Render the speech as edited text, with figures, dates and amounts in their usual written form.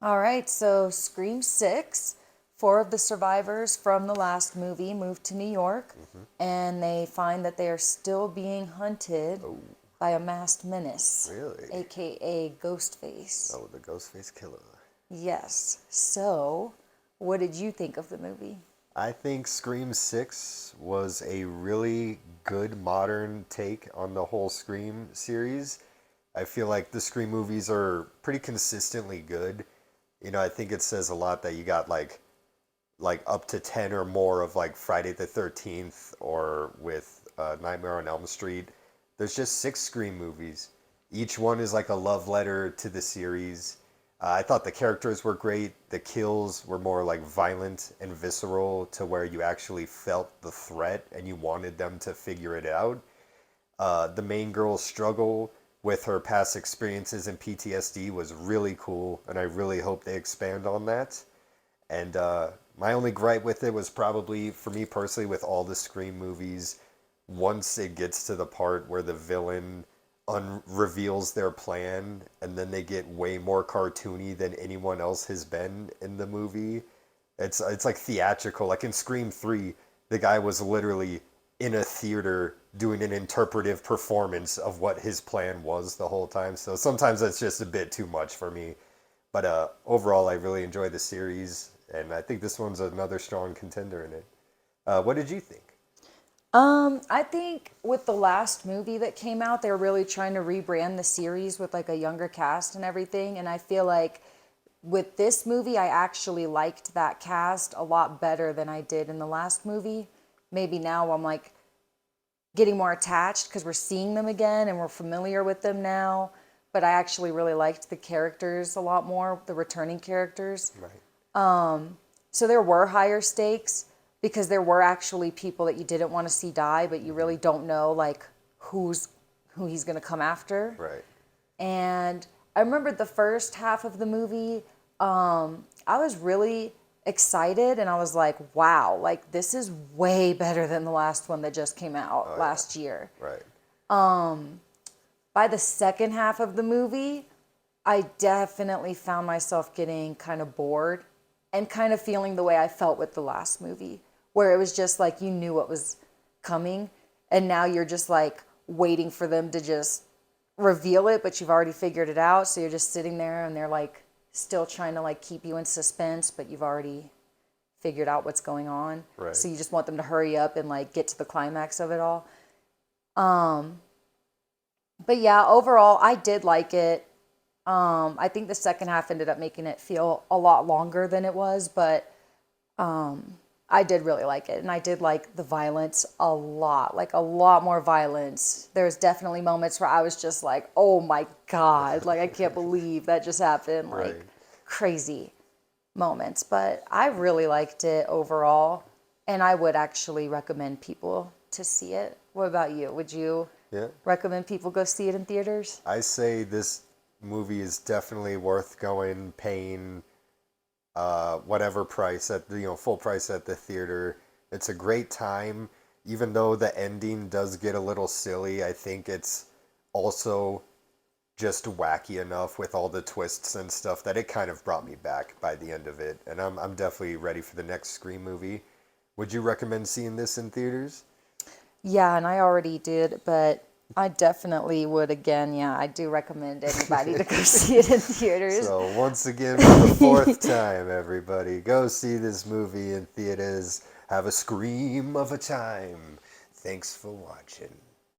All right, so Scream 6, four of the survivors from the last movie moved to New York, and they find that they are still being hunted Oh, by a masked menace, really? aka Ghostface. Oh, the Ghostface Killer. Yes. So, what did you think of the movie? I think Scream 6 was a really good modern take on the whole Scream series. I feel like the Scream movies are pretty consistently good. I think it says a lot that you got like up to 10 or more of like Friday the 13th or with Nightmare on Elm Street. There's just six Scream movies. Each one is like a love letter to the series. I thought the characters were great. The kills were more like violent and visceral to where you actually felt the threat and you wanted them to figure it out. The main girl's struggle with her past experiences and PTSD was really cool, and I really hope they expand on that. And my only gripe with it was probably, for me personally, with all the Scream movies, once it gets to the part where the villain reveals their plan, and then they get way more cartoony than anyone else has been in the movie. It's like theatrical. Like in Scream 3, the guy was literally in a theater doing an interpretive performance of what his plan was the whole time. So sometimes that's just a bit too much for me. But overall, I really enjoy the series, and I think this one's another strong contender in it. What did you think? I think with the last movie that came out, they're really trying to rebrand the series with like a younger cast and everything. And I feel like with this movie, I actually liked that cast a lot better than I did in the last movie. Maybe now I'm like getting more attached because we're seeing them again and we're familiar with them now. But I actually really liked the characters a lot more, the returning characters. Right. So there were higher stakes because there were actually people that you didn't want to see die, but you really don't know like who he's going to come after. Right. And I remember the first half of the movie, I was really excited and I was like, wow, like this is way better than the last one that just came out last year. Right. By the second half of the movie, I definitely found myself getting kind of bored and kind of feeling the way I felt with the last movie, where it was just like you knew what was coming and now you're just like waiting for them to just reveal it, but you've already figured it out. So you're just sitting there and they're like still trying to like keep you in suspense, but you've already figured out what's going on. Right. So you just want them to hurry up and like get to the climax of it all. But yeah, overall, I did like it. I think the second half ended up making it feel a lot longer than it was, but I did really like it. And I did like the violence a lot, like a lot more violence. There's definitely moments where I was just like, oh my God, like I can't believe that just happened. Like Right. crazy moments. But I really liked it overall. And I would actually recommend people to see it. What about you? Would you Yeah. recommend people go see it in theaters? I say this movie is definitely worth going, paying whatever price at the full price at the theater. It's a great time, even though the ending does get a little silly. I think it's also just wacky enough with all the twists and stuff that it kind of brought me back by the end of it. And I'm definitely ready for the next Scream movie. Would you recommend seeing this in theaters? Yeah, and I already did, but I definitely would again. Yeah, I do recommend anybody to go see it in theaters. So once again, for the fourth time, everybody, go see this movie in theaters. Have a scream of a time. Thanks for watching.